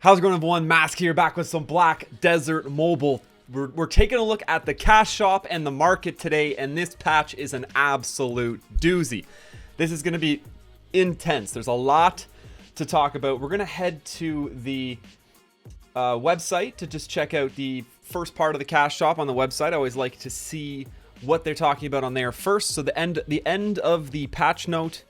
How's it going, everyone? Mask here, back with some Black Desert Mobile. We're taking a look at the cash shop and the market today, and this patch is an absolute doozy. This is going to be intense. There's a lot to talk about. We're going to head to the website to just check out the first part of the cash shop on the website. I always like to see what they're talking about on there first. So the end of the patch note,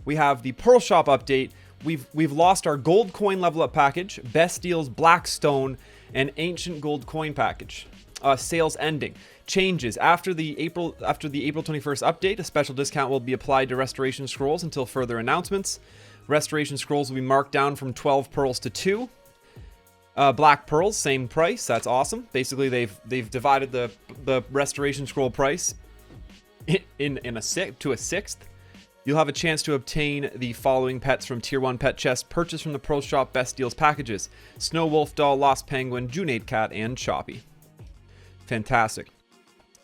we have the Pearl Shop update. We've lost our gold coin level up package, best deals Blackstone, and ancient gold coin package. Sales ending. Changes after the April 21st update. A special discount will be applied to restoration scrolls until further announcements. Restoration scrolls will be marked down from 12 pearls to 2. Black pearls, same price. That's awesome. Basically, they've divided the restoration scroll price to a sixth. You'll have a chance to obtain the following pets from Tier 1 pet chest purchased from the Pearl Shop Best Deals packages: Snow Wolf Doll, Lost Penguin, Junade Cat, and Choppy. Fantastic.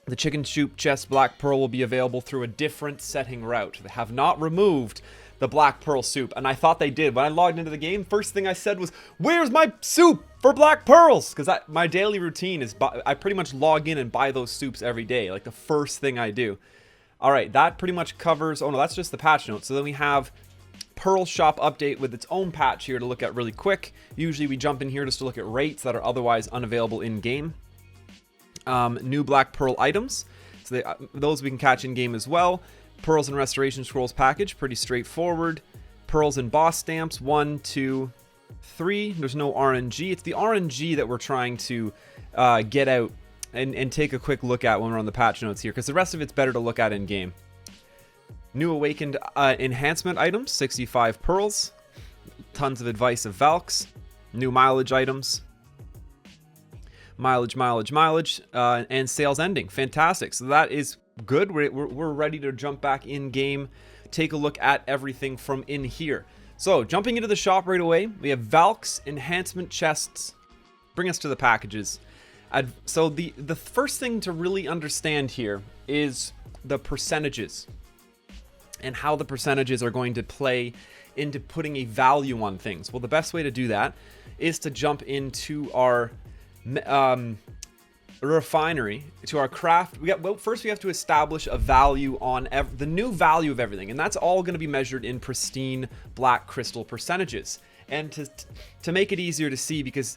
The Chicken Soup chest Black Pearl will be available through a different setting route. They have not removed the Black Pearl soup, and I thought they did. When I logged into the game, first thing I said was, "Where's my soup for Black Pearls?" Because my daily routine is I pretty much log in and buy those soups every day, like the first thing I do. All right, that pretty much covers... Oh, no, that's just the patch notes. So then we have Pearl Shop update with its own patch here to look at really quick. Usually we jump in here just to look at rates that are otherwise unavailable in-game. New Black Pearl items. So those we can catch in-game as well. Pearls and Restoration Scrolls package, pretty straightforward. Pearls and Boss Stamps, 1, 2, 3. There's no RNG. It's the RNG that we're trying to get out and take a quick look at when we're on the patch notes here, because the rest of it's better to look at in game. New Awakened enhancement items, 65 pearls. Tons of advice of Valks. New mileage items. Mileage, and sales ending. Fantastic. So that is good. We're ready to jump back in game, take a look at everything from in here. So jumping into the shop right away, we have Valks enhancement chests. Bring us to the packages. So the first thing to really understand here is the percentages and how the percentages are going to play into putting a value on things. Well, the best way to do that is to jump into our refinery, to our craft. First we have to establish a value on the new value of everything, and that's all going to be measured in pristine black crystal percentages. And to make it easier to see, because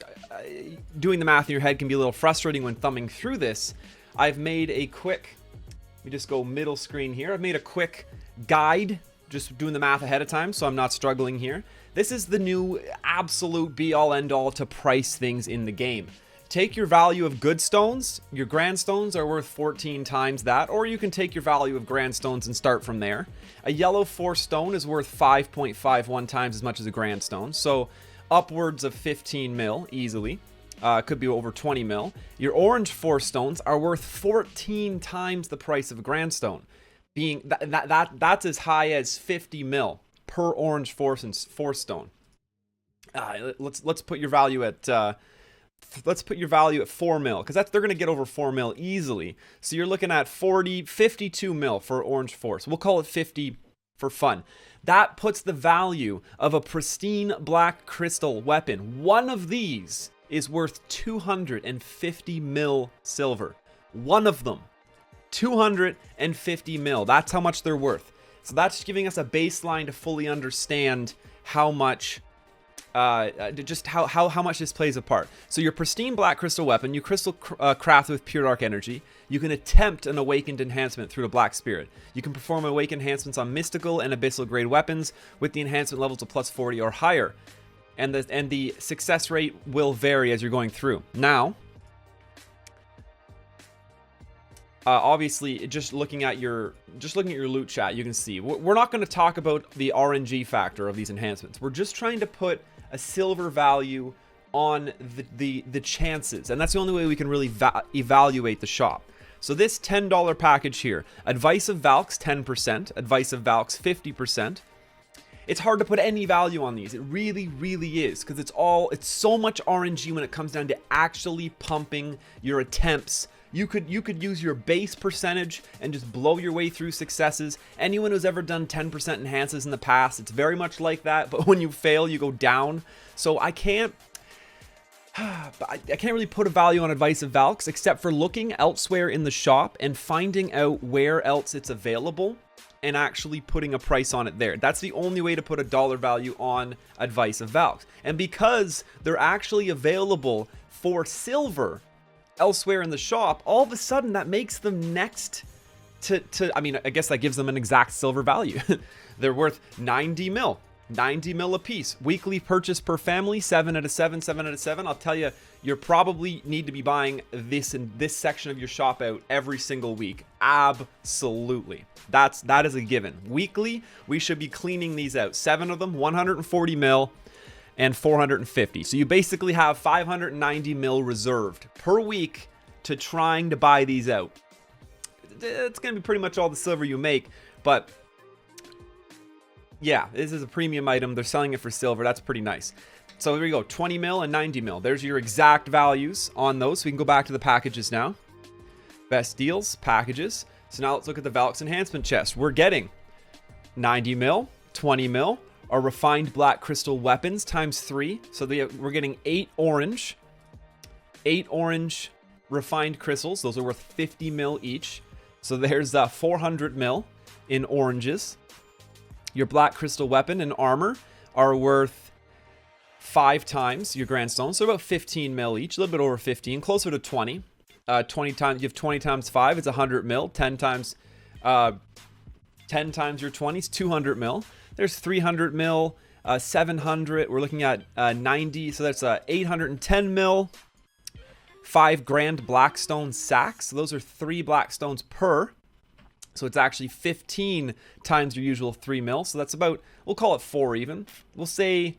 doing the math in your head can be a little frustrating when thumbing through this, I've made a quick, let me just go middle screen here. I've made a quick guide, just doing the math ahead of time, so I'm not struggling here. This is the new absolute be-all end-all to price things in the game. Take your value of good stones. Your grand stones are worth 14 times that, or you can take your value of grand stones and start from there. A yellow 4 stone is worth 5.51 times as much as a grand stone, so upwards of 15 mil easily. Could be over 20 mil. Your orange 4 stones are worth 14 times the price of a grand stone, being that's as high as 50 mil per orange 4 stone. Let's put your value at let's put your value at 4 mil, because they're going to get over 4 mil easily. So you're looking at 52 mil for orange 4. So we'll call it 50 for fun. That puts the value of a pristine black crystal weapon. One of these is worth 250 mil silver. One of them. 250 mil. That's how much they're worth. So that's giving us a baseline to fully understand how much just how much this plays a part. So your pristine black crystal weapon, you crystal craft with pure dark energy. You can attempt an awakened enhancement through the black spirit. You can perform awakened enhancements on mystical and abyssal grade weapons with the enhancement levels of plus 40 or higher, and the success rate will vary as you're going through. Now, obviously, just looking at your loot chat, you can see we're not going to talk about the RNG factor of these enhancements. We're just trying to put a silver value on the chances, and that's the only way we can really evaluate the shop. So this $10 package here, Advice of Valks 10%, Advice of Valks 50%. It's hard to put any value on these. It really, really is, because it's so much RNG when it comes down to actually pumping your attempts. You could use your base percentage and just blow your way through successes. Anyone who's ever done 10% enhances in the past, it's very much like that, but when you fail, you go down. So I can't But I can't really put a value on Advice of Valks except for looking elsewhere in the shop and finding out where else it's available and actually putting a price on it there. That's the only way to put a dollar value on Advice of Valks. And because they're actually available for silver elsewhere in the shop, all of a sudden that makes them next to I mean, I guess that gives them an exact silver value. They're worth 90 mil. 90 mil a piece. Weekly purchase per family, 7 out of 7, 7 out of 7. I'll tell you, you probably need to be buying this in this section of your shop out every single week. Absolutely. That is a given. Weekly, we should be cleaning these out. 7 of them, 140 mil and 450. So you basically have 590 mil reserved per week to trying to buy these out. It's going to be pretty much all the silver you make, but yeah, this is a premium item. They're selling it for silver. That's pretty nice. So there you go, 20 mil and 90 mil. There's your exact values on those. So we can go back to the packages now. Best deals, packages. So now let's look at the Valks enhancement chest. We're getting 90 mil, 20 mil, our refined black crystal weapons times 3. So we're getting 8 orange refined crystals. Those are worth 50 mil each. So there's 400 mil in oranges. Your black crystal weapon and armor are worth 5 times your grand stone, so about 15 mil each, a little bit over 15, closer to 20. 20 times, you have 20 times 5, it's 100 mil. 10 times your 20s, 200 mil. There's 300 mil, 700. We're looking at 90, so that's 810 mil. 5 grand blackstone sacks. So those are 3 blackstones per. So it's actually 15 times your usual 3 mil. So that's about, we'll call it 4 even. We'll say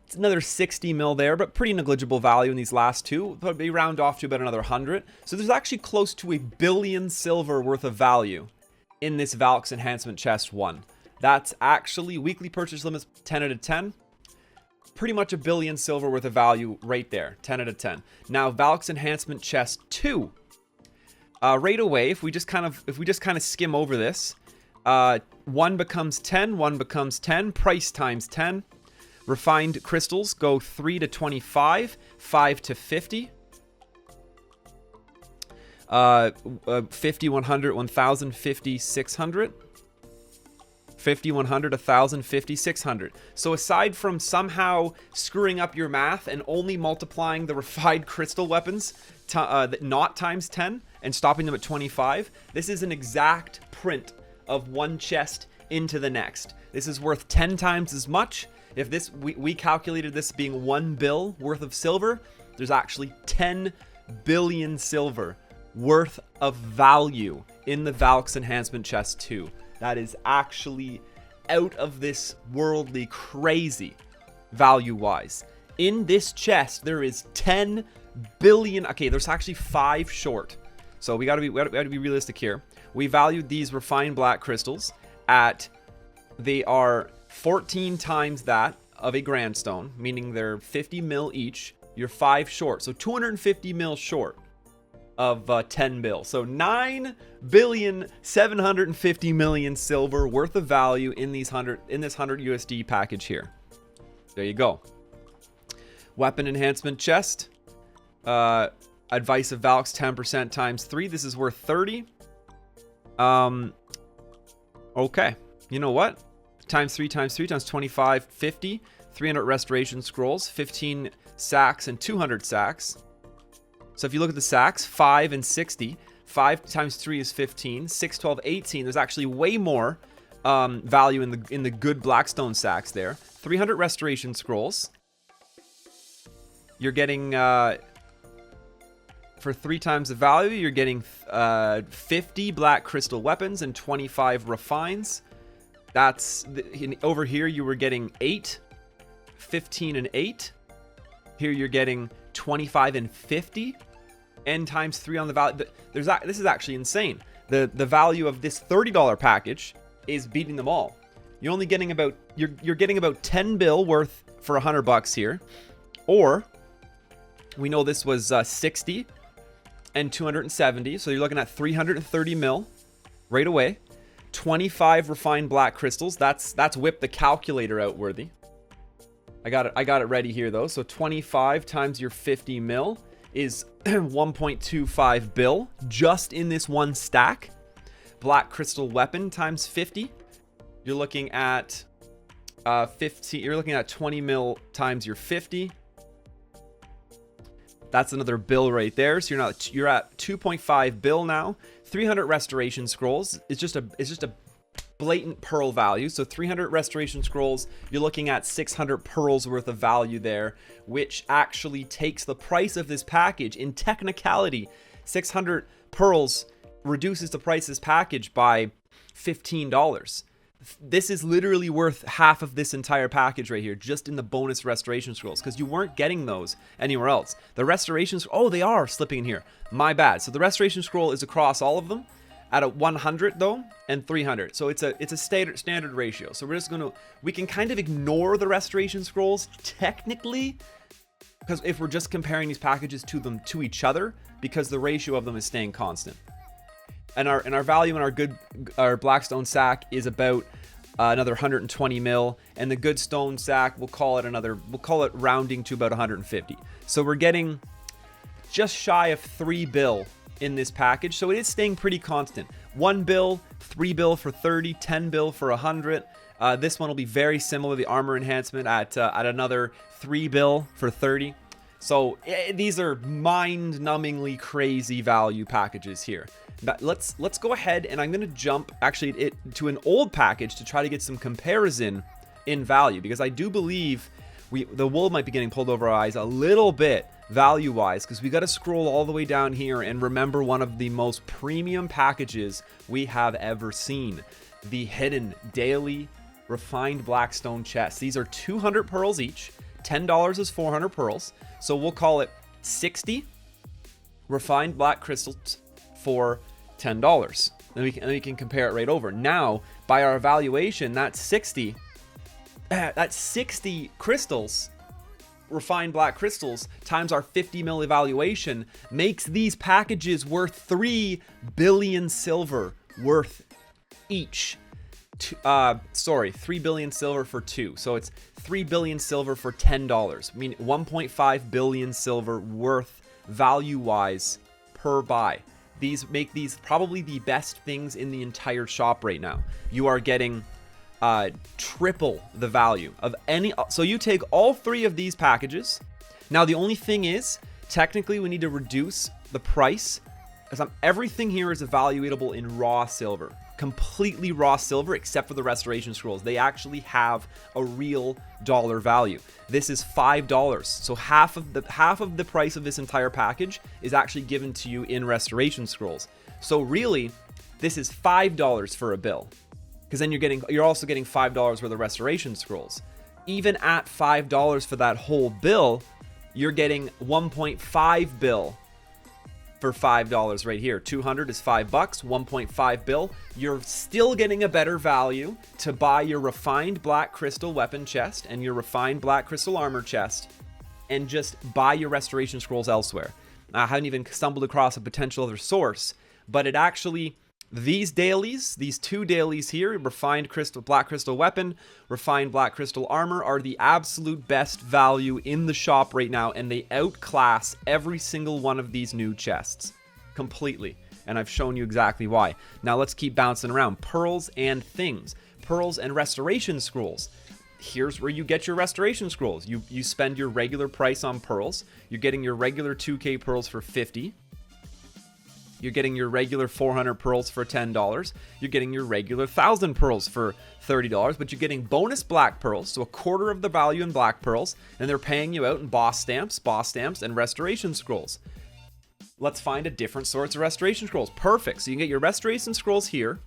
it's another 60 mil there, but pretty negligible value in these last two. But they round off to about another 100. So there's actually close to $1 billion silver worth of value in this Valks Enhancement Chest 1. That's actually weekly purchase limits 10 out of 10. Pretty much $1 billion silver worth of value right there, 10 out of 10. Now Valks Enhancement Chest 2. Right away, if we just kind of skim over this, 1 becomes 10, 1 becomes 10, price times 10. Refined crystals go 3 to 25, 5 to 50. 50, 100, 1000, 50, 600. 50, 100, 1000, 50, 600. So aside from somehow screwing up your math and only multiplying the refined crystal weapons not times 10 and stopping them at 25, this is an exact print of one chest into the next. This is worth 10 times as much. If this we calculated this being 1 bill worth of silver, there's actually 10 billion silver worth of value in the Valks Enhancement Chest 2. That is actually out of this worldly crazy value-wise. In this chest, there is 10 billion. Okay, there's actually 5 short. So we gotta be realistic here. We valued these refined black crystals at, they are 14 times that of a grandstone, meaning they're 50 mil each. You're 5 short, so 250 mil short of 10 bill. So 9,750 million silver worth of value in this 100 USD package here. There you go. Weapon enhancement chest. Advice of Valks 10% times 3. This is worth 30. Okay. You know what? Times 3 times 3 times 25, 50. 300 restoration scrolls, 15 sacks and 200 sacks. So if you look at the sacks, 5 and 60, 5 times 3 is 15, 6, 12, 18. There's actually way more value in the good Blackstone sacks there. 300 restoration scrolls. You're getting, for 3 times the value, you're getting 50 black crystal weapons and 25 refines. That's, over here you were getting 8, 15 and 8. Here you're getting 25 and 50. N times 3 on the value. This is actually insane. The value of this $30 package is beating them all. You're only getting about you're getting about 10 bill worth for $100 here, or we know this was 60 and 270, so you're looking at 330 mil right away. 25 refined black crystals. That's whip the calculator out worthy. I got it ready here though. So 25 times your 50 mil is 1.25 bill just in this one stack. Black crystal weapon times 50. You're looking at 50. You're looking at 20 mil times your 50. That's another bill right there. So you're at 2.5 bill now. 300 restoration scrolls is just a blatant pearl value. So 300 restoration scrolls, you're looking at 600 pearls worth of value there, which actually takes the price of this package. In technicality, 600 pearls reduces the price of this package by $15. This is literally worth half of this entire package right here, just in the bonus restoration scrolls, because you weren't getting those anywhere else. The restorations, oh, they are slipping in here. My bad. So the restoration scroll is across all of them at a 100 though, and 300. So it's a standard ratio. So we can kind of ignore the restoration scrolls technically, because if we're just comparing these packages to each other, because the ratio of them is staying constant. And our value in our Blackstone sack is about another 120 mil, and the good stone sack, we'll call it rounding to about 150. So we're getting just shy of 3 bill in this package. So it is staying pretty constant. 1 bill, 3 bill for 30, 10 bill for 100. This one will be very similar, the armor enhancement at another 3 bill for 30. So these are mind-numbingly crazy value packages here. But let's go ahead, and I'm going to jump actually to an old package to try to get some comparison in value, because I do believe the wool might be getting pulled over our eyes a little bit value-wise, because we got to scroll all the way down here and remember one of the most premium packages we have ever seen, the hidden daily refined Blackstone chests. These are 200 pearls each. $10 is 400 pearls, so we'll call it 60 refined black crystals for $10. Then we can compare it right over. Now, by our evaluation, that's 60 crystals, refined black crystals, times our 50 mil evaluation makes these packages worth 3 billion silver worth each. 3 billion silver for 2. So it's 3 billion silver for $10. I mean, 1.5 billion silver worth value-wise per buy. These make these probably the best things in the entire shop right now. You are getting triple the value of any. So you take all 3 of these packages. Now the only thing is, technically we need to reduce the price, as everything here is evaluatable in raw silver. Completely raw silver, except for the restoration scrolls. They actually have a real dollar value. This is $5, so half of the price of this entire package is actually given to you in restoration scrolls. So really, this is $5 for a bill, because then you're also getting $5 worth of restoration scrolls. Even at $5 for that whole bill, you're getting 1.5 bill for $5 right here. 200 is $5, 1.5 bill. You're still getting a better value to buy your refined black crystal weapon chest and your refined black crystal armor chest, and just buy your restoration scrolls elsewhere. I haven't even stumbled across a potential other source, but it actually, these dailies, these 2 dailies here, refined crystal black crystal weapon, refined black crystal armor, are the absolute best value in the shop right now, and they outclass every single one of these new chests completely, and I've shown you exactly why. Now let's keep bouncing around. Pearls and things. Pearls and restoration scrolls. Here's where you get your restoration scrolls. You spend your regular price on pearls. You're getting your regular 2k pearls for 50. You're getting your regular 400 pearls for $10. You're getting your regular 1,000 pearls for $30, but you're getting bonus black pearls, so a quarter of the value in black pearls, and they're paying you out in boss stamps, and restoration scrolls. Let's find a different sorts of restoration scrolls. Perfect. So you can get your restoration scrolls here.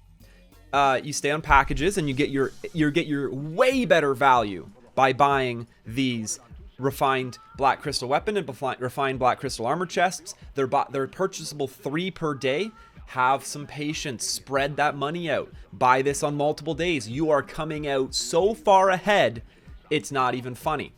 You stay on packages, and you get your way better value by buying these refined black crystal weapon and refined black crystal armor chests. They're purchasable 3 per day. Have some patience, spread that money out, buy this on multiple days. You are coming out so far ahead, it's not even funny.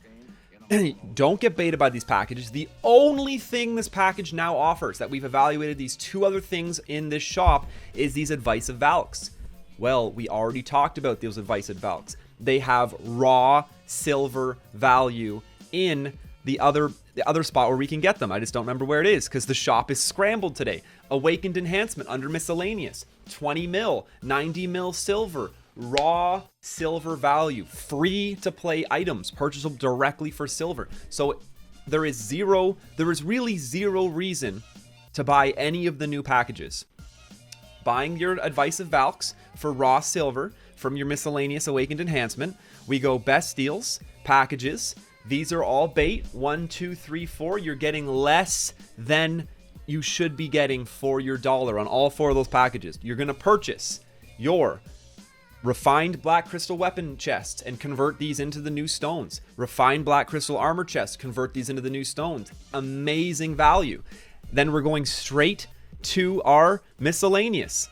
Don't get baited by these packages. The only thing this package now offers, that we've evaluated these 2 other things in this shop, is these advice of Valks. Well, we already talked about those advice of Valks. They have raw silver value in the other spot where we can get them. I just don't remember where it is because the shop is scrambled today. Awakened Enhancement under miscellaneous, 20 mil, 90 mil silver, raw silver value, free to play items, purchasable directly for silver. So there is really zero reason to buy any of the new packages. Buying your Advice of Valks for raw silver from your miscellaneous Awakened Enhancement. We go best deals, packages. These are all bait. 1, 2, 3, 4. You're getting less than you should be getting for your dollar on all 4 of those packages. You're going to purchase your refined black crystal weapon chests and convert these into the new stones. Refined black crystal armor chests, convert these into the new stones. Amazing value. Then we're going straight to our miscellaneous.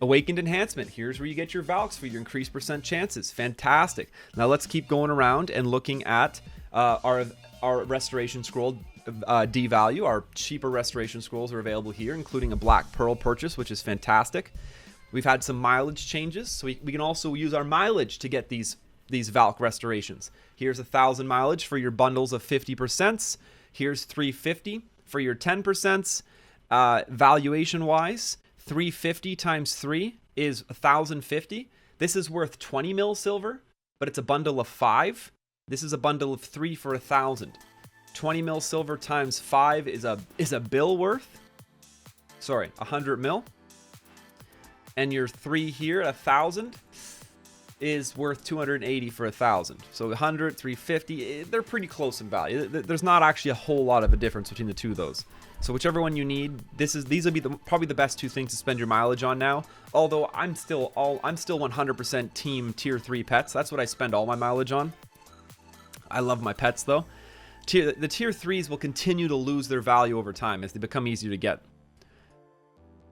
Awakened Enhancement. Here's where you get your Valks for your increased percent chances. Fantastic. Now let's keep going around and looking at our restoration scroll D value. Our cheaper restoration scrolls are available here, including a black pearl purchase, which is fantastic. We've had some mileage changes, so we can also use our mileage to get these Valk restorations. Here's 1,000 mileage for your bundles of 50%. Here's 350 for your 10%. Valuation wise, 350 times 3 is 1,050. This is worth 20 mil silver, but it's a bundle of 5. This is a bundle of 3 for 1,000. 20 mil silver times 5 is a bill worth. Sorry, 100 mil. And your 3 here, 1,000, is worth 280 for 1,000. So 100, 350, they're pretty close in value. There's not actually a whole lot of a difference between the two of those. So whichever one you need, these will be probably the best 2 things to spend your mileage on now. Although I'm still 100% team tier 3 pets. That's what I spend all my mileage on. I love my pets though. The tier 3s will continue to lose their value over time as they become easier to get.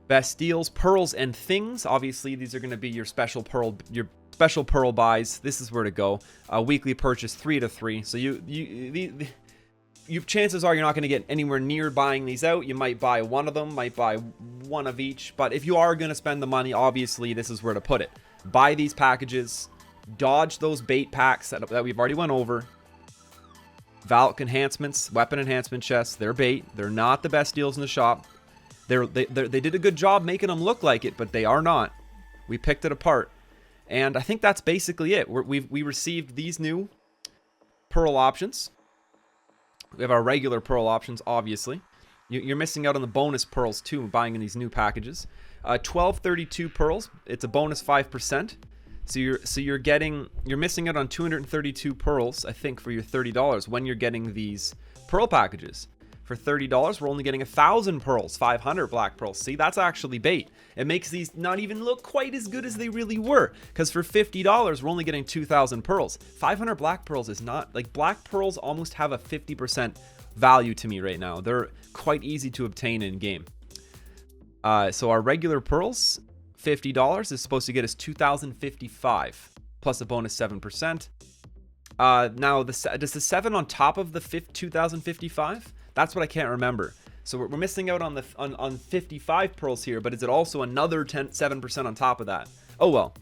Best deals, pearls and things. Obviously, these are going to be your special pearl buys. This is where to go. Weekly purchase 3 to 3. So chances are you're not going to get anywhere near buying these out. You might buy one of them, might buy one of each. But if you are going to spend the money, obviously this is where to put it. Buy these packages. Dodge those bait packs that we've already went over. Valk enhancements, weapon enhancement chests, they're bait. They're not the best deals in the shop. They did a good job making them look like it, but they are not. We picked it apart. And I think that's basically it. We received these new pearl options. We have our regular pearl options, obviously. You're missing out on the bonus pearls too, buying in these new packages. 1232 pearls. It's a bonus 5%. So you're missing out on 232 pearls, I think, for your $30 when you're getting these pearl packages. For $30, we're only getting 1,000 pearls, 500 black pearls. See, that's actually bait. It makes these not even look quite as good as they really were. Because for $50, we're only getting 2,000 pearls. 500 black pearls is not, like, black pearls almost have a 50% value to me right now. They're quite easy to obtain in game. So our regular pearls, $50 is supposed to get us 2,055 plus a bonus 7%. Now, does the 7 on top of the 2,055? That's what I can't remember. So we're missing out on on 55 pearls here, but is it also another 7% on top of that? Oh well,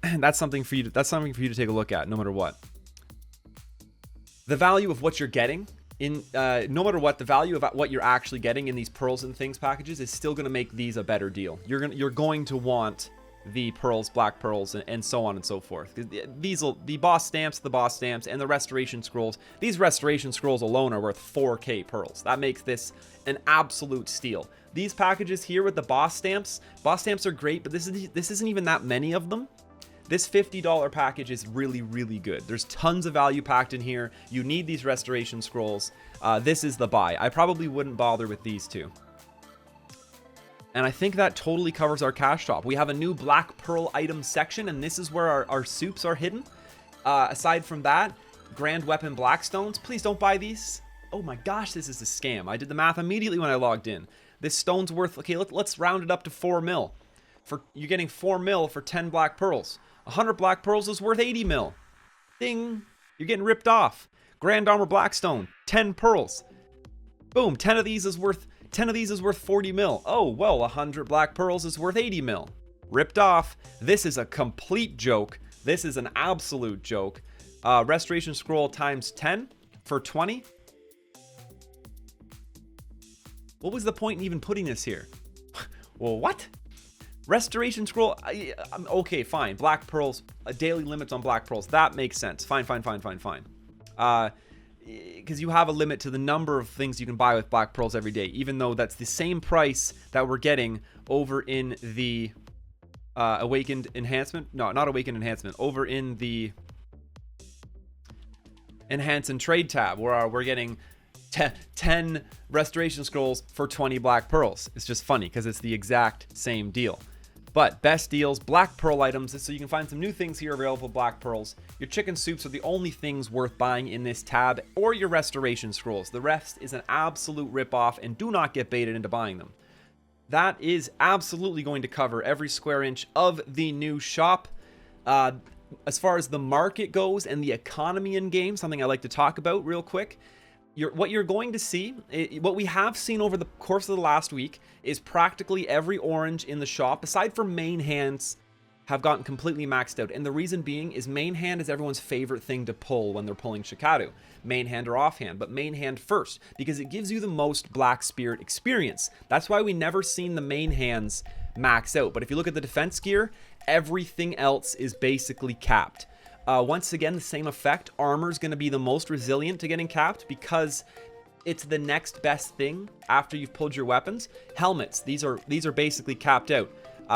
that's something for you to take a look at, no matter what. The value of what you're getting in, no matter what, the value of what you're actually getting in these pearls and things packages is still going to make these a better deal. You're going to want the pearls, black pearls, and so on and so forth. The boss stamps, and the restoration scrolls. These restoration scrolls alone are worth 4k pearls. That makes this an absolute steal. These packages here with the boss stamps are great, but this isn't even that many of them. This $50 package is really, really good. There's tons of value packed in here. You need these restoration scrolls. This is the buy. I probably wouldn't bother with these two. And I think that totally covers our cash shop. We have a new black pearl item section, and this is where our soups are hidden. Aside from that, grand weapon blackstones. Please don't buy these. Oh my gosh, this is a scam. I did the math immediately when I logged in. This stone's worth, okay, let's round it up to 4 mil. You're getting 4 mil for 10 black pearls. 100 black pearls is worth 80 mil. Ding, you're getting ripped off. Grand armor blackstone, 10 pearls. Boom, 10 of these is worth 40 mil. Oh, well, 100 black pearls is worth 80 mil. Ripped off. This is a complete joke. This is an absolute joke. Restoration scroll times 10 for 20. What was the point in even putting this here? Well, what? Restoration scroll, okay, fine. Black pearls, daily limits on black pearls. That makes sense. Fine. Because you have a limit to the number of things you can buy with black pearls every day, even though that's the same price that we're getting over in the awakened enhancement. No, not awakened enhancement. Over in the enhance and trade tab, where we're getting 10 restoration scrolls for 20 black pearls. It's just funny because it's the exact same deal. But best deals, black pearl items, so you can find some new things here available with black pearls. Your chicken soups are the only things worth buying in this tab, or your restoration scrolls. The rest is an absolute ripoff, and do not get baited into buying them. That is absolutely going to cover every square inch of the new shop. As far as the market goes and the economy in game, something I like to talk about real quick. What you're going to see, what we have seen over the course of the last week, is practically every orange in the shop, aside from main hands, have gotten completely maxed out. And the reason being is main hand is everyone's favorite thing to pull when they're pulling Shikadu. Main hand or offhand, but main hand first, because it gives you the most Black Spirit experience. That's why we never seen the main hands max out. But if you look at the defense gear, everything else is basically capped. Once again, the same effect. Armor is going to be the most resilient to getting capped because it's the next best thing after you've pulled your weapons. Helmets, these are basically capped out.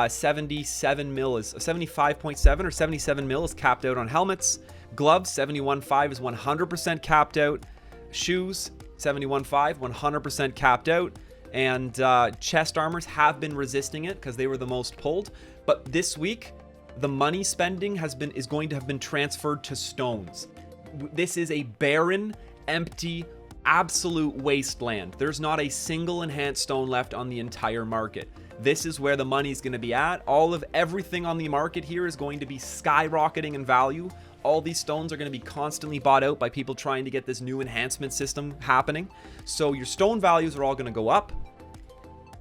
77 mil is 75.7 or 77 mil is capped out on helmets. Gloves, 71.5 is 100% capped out. Shoes, 71.5, 100% capped out. And chest armors have been resisting it because they were the most pulled. But this week, the money spending is going to have been transferred to stones. This is a barren, empty, absolute wasteland. There's not a single enhanced stone left on the entire market. This is where the money's going to be at. Everything on the market here is going to be skyrocketing in value. All these stones are going to be constantly bought out by people trying to get this new enhancement system happening. So your stone values are all going to go up.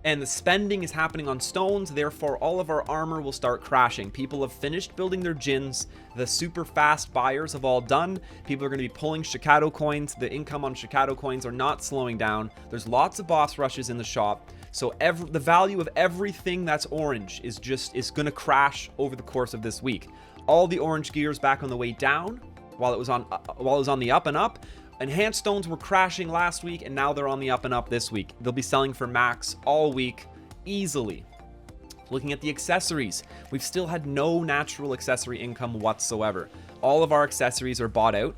And the spending is happening on stones, therefore all of our armor will start crashing. People have finished building their gins. The super fast buyers have all done. People are going to be pulling Shikado coins. The income on Shikado coins are not slowing down. There's lots of boss rushes in the shop. So the value of everything that's orange is going to crash over the course of this week. All the orange gear is back on the way down while it was on the up and up. Enhanced stones were crashing last week, and now they're on the up and up this week. They'll be selling for max all week, easily. Looking at the accessories, we've still had no natural accessory income whatsoever. All of our accessories are bought out.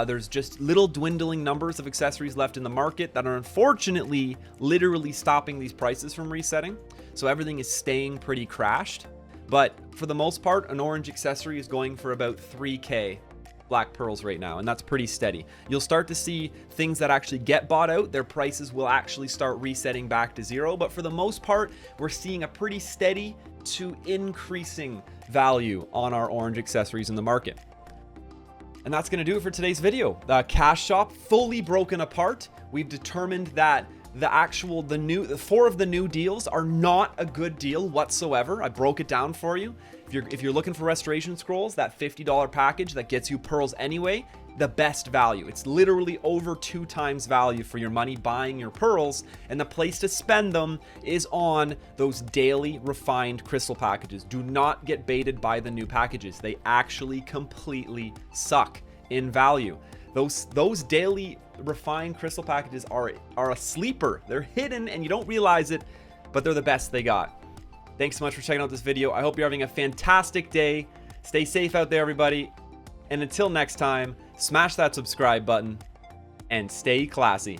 There's just little dwindling numbers of accessories left in the market that are unfortunately literally stopping these prices from resetting. So everything is staying pretty crashed. But for the most part, an orange accessory is going for about 3K black pearls right now, and that's pretty steady. You'll start to see things that actually get bought out, their prices will actually start resetting back to zero, but for the most part, we're seeing a pretty steady to increasing value on our orange accessories in the market. And that's going to do it for today's video. The cash shop fully broken apart. We've determined that the 4 of the new deals are not a good deal whatsoever. I broke it down for you. If you're looking for restoration scrolls, that $50 package that gets you pearls anyway, the best value. It's literally over 2 times value for your money buying your pearls, and the place to spend them is on those daily refined crystal packages. Do not get baited by the new packages. They actually completely suck in value. Those daily refined crystal packages are a sleeper. They're hidden and you don't realize it, but they're the best they got. Thanks so much for checking out this video. I hope you're having a fantastic day. Stay safe out there, everybody. And until next time, smash that subscribe button and stay classy.